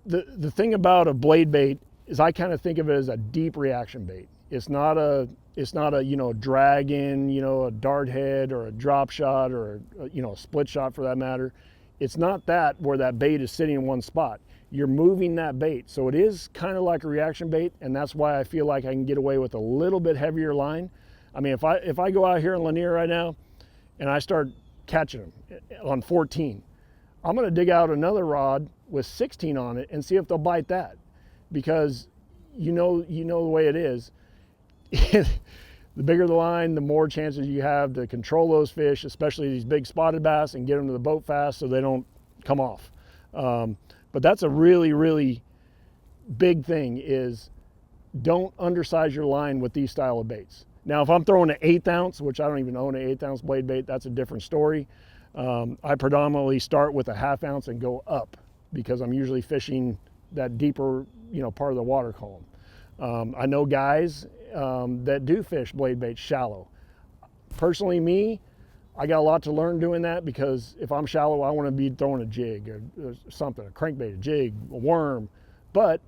the thing about a blade bait is I kind of think of it as a deep reaction bait. It's not a drag in, a dart head or a drop shot or a split shot for that matter. It's not that where that bait is sitting in one spot. You're moving that bait. So it is kind of like a reaction bait, and that's why I feel like I can get away with a little bit heavier line. I mean, if I go out here in Lintner right now and I start catching them on 14, I'm gonna dig out another rod with 16 on it and see if they'll bite that. Because you know the way it is. The bigger the line, the more chances you have to control those fish, especially these big spotted bass, and get them to the boat fast so they don't come off. But that's a really, really big thing, is don't undersize your line with these style of baits. Now, if I'm throwing an 1/8 ounce, which I don't even own an 1/8 ounce blade bait, that's a different story. I predominantly start with a 1/2 ounce and go up, because I'm usually fishing that deeper, part of the water column. I know guys that do fish blade bait shallow. Personally, me, I got a lot to learn doing that, because if I'm shallow, I want to be throwing a jig or something, a crankbait, a jig, a worm. But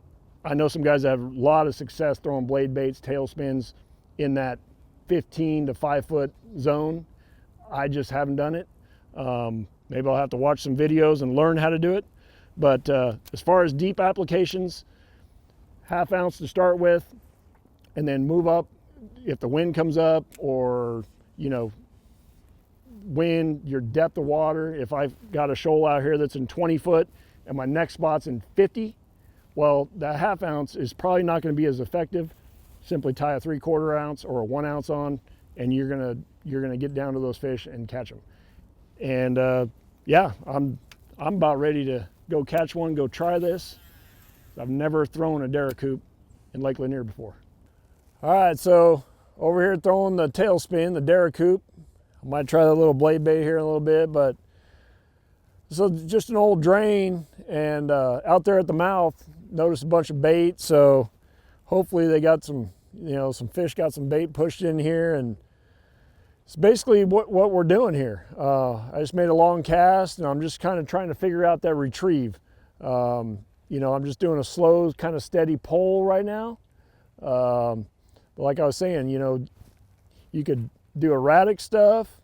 I know some guys that have a lot of success throwing blade baits, tailspins in that 15 to 5 foot zone. I just haven't done it. Maybe I'll have to watch some videos and learn how to do it. But as far as deep applications, 1/2 ounce to start with, and then move up if the wind comes up, or wind, your depth of water. If I've got a shoal out here that's in 20 foot and my next spot's in 50, well, that 1/2 ounce is probably not going to be as effective. Simply tie a 3/4 ounce or a 1 ounce on, and you're gonna get down to those fish and catch them. And yeah, I'm about ready to go catch one, go try this. I've never thrown a Daracoop in Lake Lanier before. All right, so over here throwing the tailspin, the Daracoop. I might try the little blade bait here in a little bit, but so just an old drain, and out there at the mouth, noticed a bunch of bait. So hopefully they got some, some fish got some bait pushed in here, and it's basically what we're doing here. I just made a long cast, and I'm just kind of trying to figure out that retrieve. I'm just doing a slow, kind of steady pull right now. But like I was saying, you could do erratic stuff.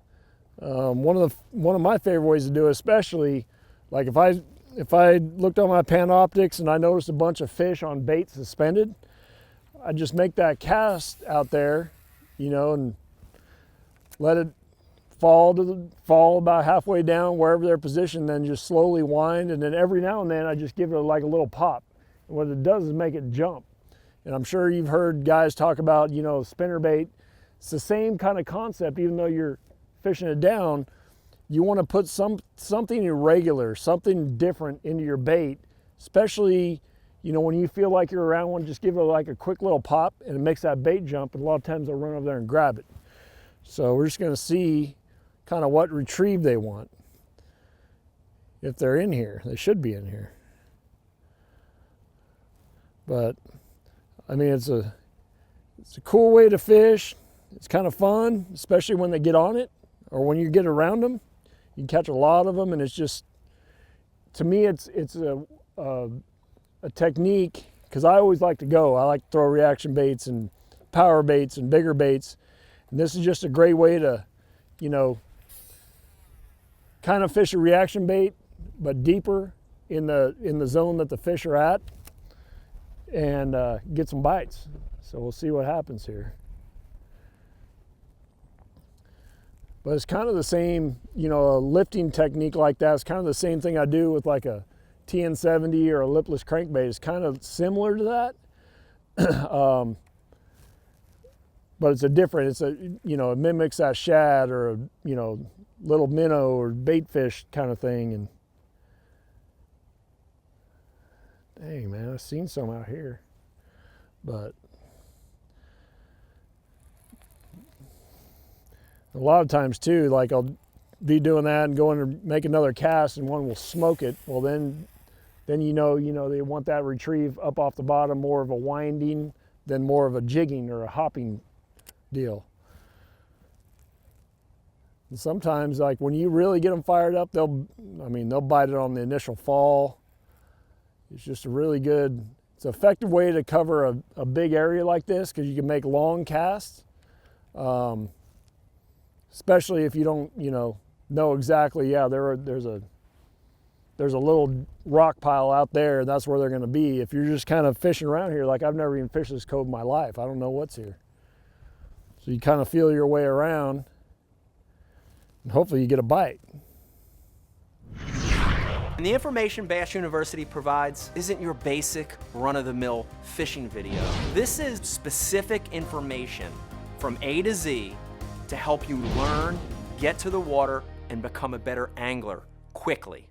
One of my favorite ways to do it, especially like if I looked on my Panoptics and I noticed a bunch of fish on bait suspended, I just make that cast out there, and let it fall about halfway down wherever they're positioned, then just slowly wind, and then every now and then I just give it like a little pop. And what it does is make it jump. And I'm sure you've heard guys talk about, spinner bait. It's the same kind of concept. Even though you're fishing it down, you want to put something irregular, something different into your bait, especially when you feel like you're around one. Just give it like a quick little pop, and it makes that bait jump, and a lot of times they'll run over there and grab it. So we're just going to see kind of what retrieve they want. If they're in here, they should be in here. But I mean, it's a cool way to fish. It's kind of fun, especially when they get on it, or when you get around them. You can catch a lot of them, and it's just, to me, it's a technique, because I always like to go. I like to throw reaction baits and power baits and bigger baits, and this is just a great way to, kind of fish a reaction bait, but deeper in the zone that the fish are at, and get some bites. So we'll see what happens here. But it's kind of the same, a lifting technique like that. It's kind of the same thing I do with like a TN70 or a lipless crankbait. It's kind of similar to that. But it's it mimics that shad or little minnow or bait fish kind of thing. And dang, man, I've seen some out here, but a lot of times too, like I'll be doing that and going to make another cast, and one will smoke it. Well, then they want that retrieve up off the bottom, more of a winding than more of a jigging or a hopping deal. And sometimes, like when you really get them fired up, they'll bite it on the initial fall. It's just a really good, it's an effective way to cover a big area like this, because you can make long casts, especially if you don't, know exactly, yeah, there's a little rock pile out there, and that's where they're going to be. If you're just kind of fishing around here, like I've never even fished this cove in my life, I don't know what's here. So you kind of feel your way around, and hopefully you get a bite. And the information Bass University provides isn't your basic run-of-the-mill fishing video. This is specific information from A to Z to help you learn, get to the water, and become a better angler quickly.